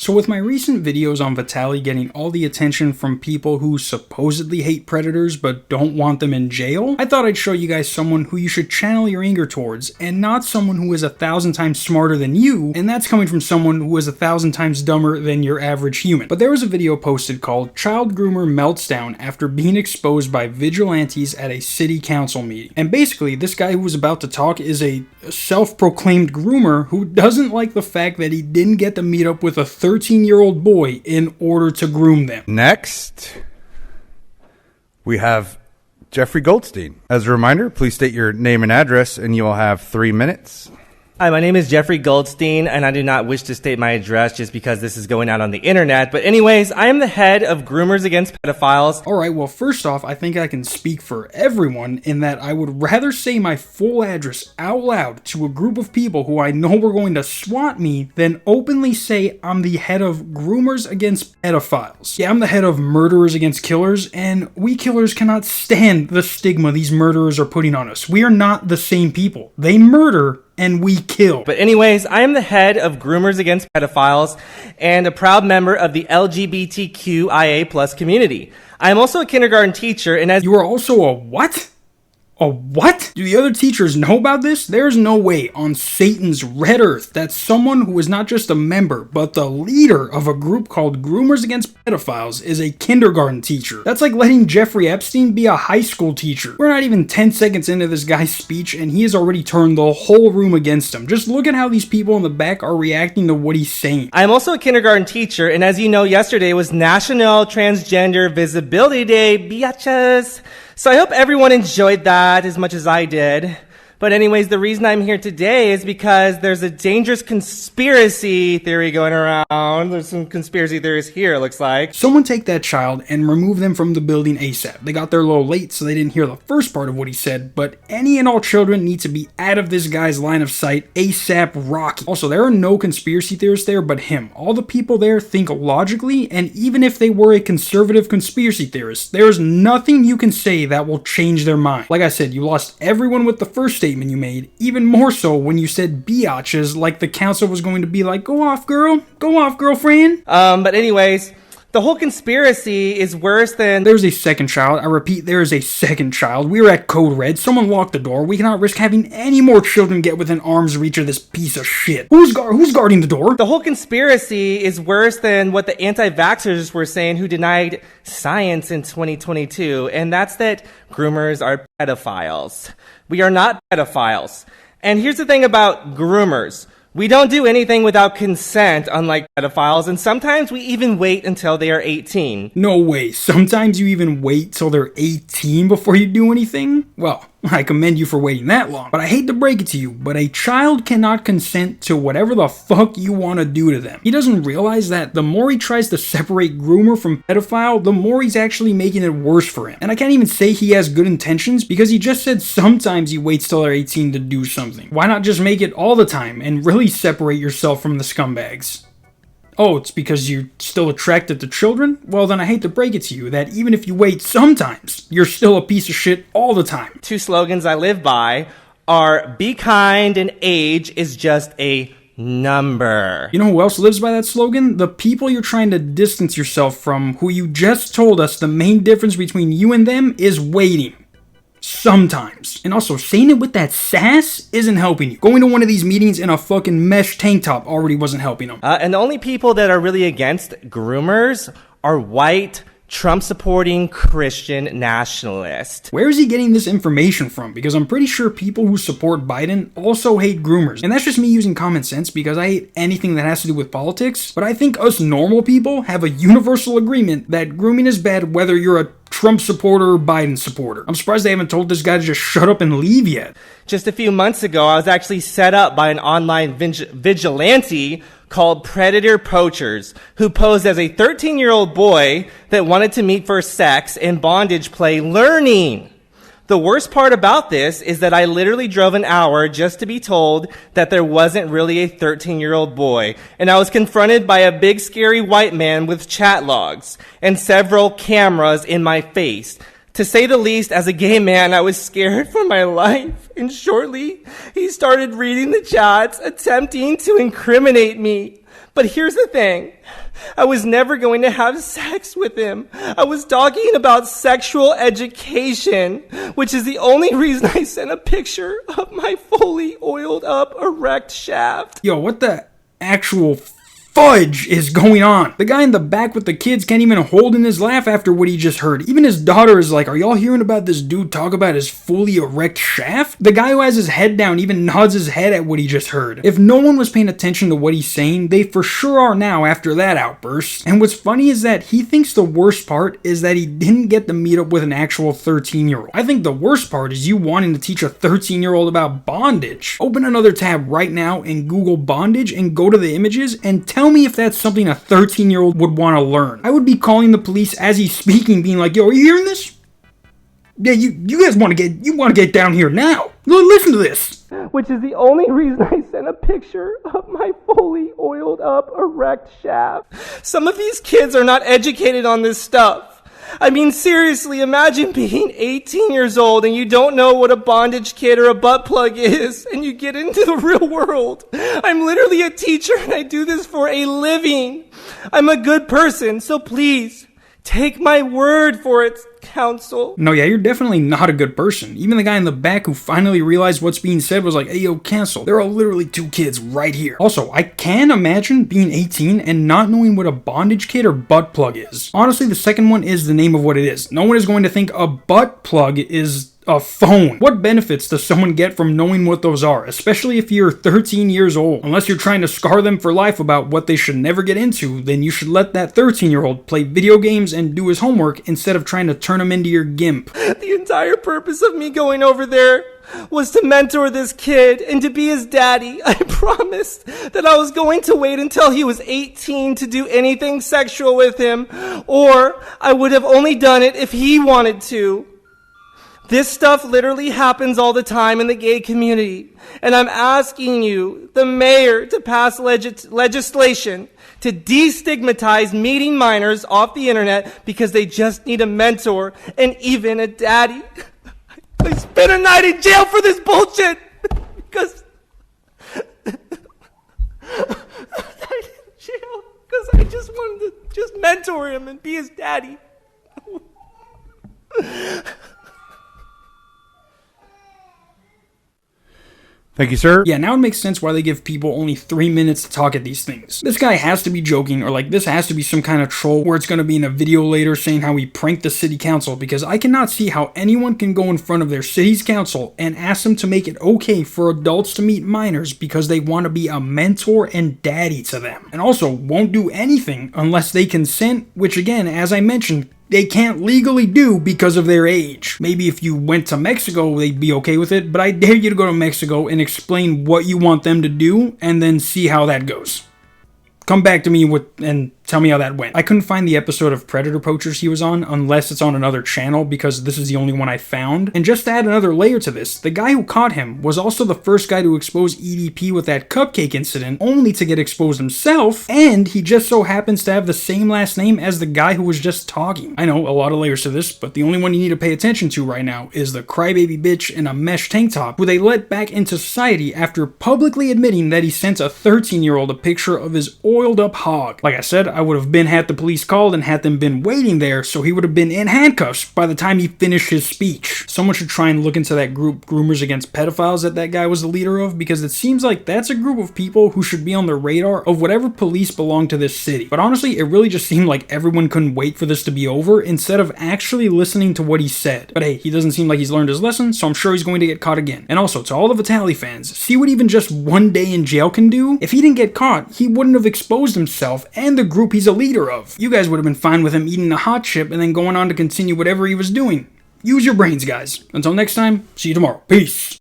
So with my recent videos on Vitaly getting all the attention from people who supposedly hate predators but don't want them in jail, I thought I'd show you guys someone who you should channel your anger towards, and not someone who is 1,000 times smarter than you, and that's coming from someone who is 1,000 times dumber than your average human. But there was a video posted called "Child Groomer Melts Down After Being Exposed by Vigilantes at a City Council Meeting." And basically, this guy who was about to talk is a self-proclaimed groomer who doesn't like the fact that he didn't get to meet up with a 13-year-old boy in order to groom them. Next, we have Jeffrey Goldstein. As a reminder, please state your name and address, and you will have 3 minutes. Hi, my name is Jeffrey Goldstein, and I do not wish to state my address just because this is going out on the internet. But anyways, I am the head of Groomers Against Pedophiles. Alright, well first off, I think I can speak for everyone in that I would rather say my full address out loud to a group of people who I know were going to swat me than openly say I'm the head of Groomers Against Pedophiles. Yeah, I'm the head of Murderers Against Killers, and we killers cannot stand the stigma these murderers are putting on us. We are not the same people. They murder and we kill. But anyways, I am the head of Groomers Against Pedophiles and a proud member of the LGBTQIA+ community. I am also a kindergarten teacher, and as you are also a what? A what? Do the other teachers know about this? There's no way on Satan's red earth that someone who is not just a member, but the leader of a group called Groomers Against Pedophiles is a kindergarten teacher. That's like letting Jeffrey Epstein be a high school teacher. We're not even 10 seconds into this guy's speech and he has already turned the whole room against him. Just look at how these people in the back are reacting to what he's saying. I am also a kindergarten teacher, and as you know, yesterday was National Transgender Visibility Day, biatches. So I hope everyone enjoyed that as much as I did. But anyways, the reason I'm here today is because there's a dangerous conspiracy theory going around. There's some conspiracy theories here, it looks like. Someone take that child and remove them from the building ASAP. They got there a little late, so they didn't hear the first part of what he said, but any and all children need to be out of this guy's line of sight ASAP Rocky. Also, there are no conspiracy theorists there but him. All the people there think logically, and even if they were a conservative conspiracy theorist, there's nothing you can say that will change their mind. Like I said, you lost everyone with the first statement you made, even more so when you said biatches, like the council was going to be like, go off girl, go off girlfriend. But anyways, the whole conspiracy is worse than... There's a second child. I repeat, there is a second child. We are at code red. Someone locked the door. We cannot risk having any more children get within arm's reach of this piece of shit. Who's guarding the door? The whole conspiracy is worse than what the anti-vaxxers were saying who denied science in 2022, and that's that groomers are pedophiles. We are not pedophiles. And here's the thing about groomers. We don't do anything without consent, unlike pedophiles, and sometimes we even wait until they are 18. No way. Sometimes you even wait till they're 18 before you do anything? Well, I commend you for waiting that long, but I hate to break it to you, but a child cannot consent to whatever the fuck you want to do to them. He doesn't realize that the more he tries to separate groomer from pedophile, the more he's actually making it worse for him. And I can't even say he has good intentions because he just said sometimes he waits till they're 18 to do something. Why not just make it all the time and really separate yourself from the scumbags? Oh, it's because you're still attracted to children? Well, then I hate to break it to you that even if you wait sometimes, you're still a piece of shit all the time. Two slogans I live by are be kind and age is just a number. You know who else lives by that slogan? The people you're trying to distance yourself from, who you just told us the main difference between you and them is waiting. Sometimes. And also, saying it with that sass isn't helping you. Going to one of these meetings in a fucking mesh tank top already wasn't helping them. And the only people that are really against groomers are white, Trump-supporting Christian nationalists. Where is he getting this information from? Because I'm pretty sure people who support Biden also hate groomers. And that's just me using common sense because I hate anything that has to do with politics. But I think us normal people have a universal agreement that grooming is bad whether you're a Trump supporter or Biden supporter. I'm surprised they haven't told this guy to just shut up and leave yet. Just a few months ago, I was actually set up by an online vigilante called Predator Poachers, who posed as a 13-year-old boy that wanted to meet for sex and bondage play learning. The worst part about this is that I literally drove an hour just to be told that there wasn't really a 13-year-old boy, and I was confronted by a big scary white man with chat logs and several cameras in my face. To say the least, as a gay man, I was scared for my life, and shortly he started reading the chats, attempting to incriminate me. But here's the thing. I was never going to have sex with him. I was talking about sexual education, which is the only reason I sent a picture of my fully oiled up erect shaft. Yo, what the actual fudge is going on? The guy in the back with the kids can't even hold in his laugh after what he just heard. Even his daughter is like, are y'all hearing about this dude talk about his fully erect shaft? The guy who has his head down even nods his head at what he just heard. If no one was paying attention to what he's saying, they for sure are now after that outburst. And what's funny is that he thinks the worst part is that he didn't get to meet up with an actual 13-year-old. I think the worst part is you wanting to teach a 13-year-old about bondage. Open another tab right now and Google bondage and go to the images and tell me if that's something a 13-year-old would want to learn. I would be calling the police as he's speaking, being like, yo, are you hearing this? Yeah, you guys want to get down here now. Listen to this. Which is the only reason I sent a picture of my fully oiled up erect shaft. Some of these kids are not educated on this stuff. I mean, seriously, imagine being 18 years old and you don't know what a bondage kit or a butt plug is, and you get into the real world. I'm literally a teacher and I do this for a living. I'm a good person, so please, take my word for it, counsel. No, yeah, you're definitely not a good person. Even the guy in the back who finally realized what's being said was like, hey, yo, cancel. There are literally 2 kids right here. Also, I can imagine being 18 and not knowing what a bondage kit or butt plug is. Honestly, the second one is the name of what it is. No one is going to think a butt plug is a phone. What benefits does someone get from knowing what those are, especially if you're 13 years old? Unless you're trying to scar them for life about what they should never get into, then you should let that 13-year-old play video games and do his homework instead of trying to turn him into your gimp. The entire purpose of me going over there was to mentor this kid and to be his daddy. I promised that I was going to wait until he was 18 to do anything sexual with him, or I would have only done it if he wanted to. This stuff literally happens all the time in the gay community, and I'm asking you, the mayor, to pass legislation to destigmatize meeting minors off the internet because they just need a mentor and even a daddy. I spent a night in jail for this bullshit because I just wanted to just mentor him and be his daddy. Thank you, sir. Yeah, now it makes sense why they give people only 3 minutes to talk at these things. This guy has to be joking, or like this has to be some kind of troll where it's going to be in a video later saying how he pranked the city council, because I cannot see how anyone can go in front of their city's council and ask them to make it okay for adults to meet minors because they want to be a mentor and daddy to them. And also won't do anything unless they consent, which again, as I mentioned, they can't legally do because of their age. Maybe if you went to Mexico, they'd be okay with it, but I dare you to go to Mexico and explain what you want them to do and then see how that goes. Come back to me and tell me how that went. I couldn't find the episode of Predator Poachers he was on unless it's on another channel because this is the only one I found. And just to add another layer to this, the guy who caught him was also the first guy to expose EDP with that cupcake incident, only to get exposed himself, and he just so happens to have the same last name as the guy who was just talking. I know, a lot of layers to this, but the only one you need to pay attention to right now is the crybaby bitch in a mesh tank top who they let back into society after publicly admitting that he sent a 13-year-old a picture of his oiled up hog. Like I said, I would have been had the police called and had them been waiting there, so he would have been in handcuffs by the time he finished his speech. Someone should try and look into that group Groomers Against Pedophiles that guy was the leader of, because it seems like that's a group of people who should be on the radar of whatever police belong to this city. But honestly, it really just seemed like everyone couldn't wait for this to be over instead of actually listening to what he said. But hey, he doesn't seem like he's learned his lesson, so I'm sure he's going to get caught again. And also, to all the Vitali fans, see what even just 1 day in jail can do? If he didn't get caught, he wouldn't have exposed himself and the group he's a leader of. You guys would have been fine with him eating a hot chip and then going on to continue whatever he was doing. Use your brains, guys. Until next time, see you tomorrow. Peace.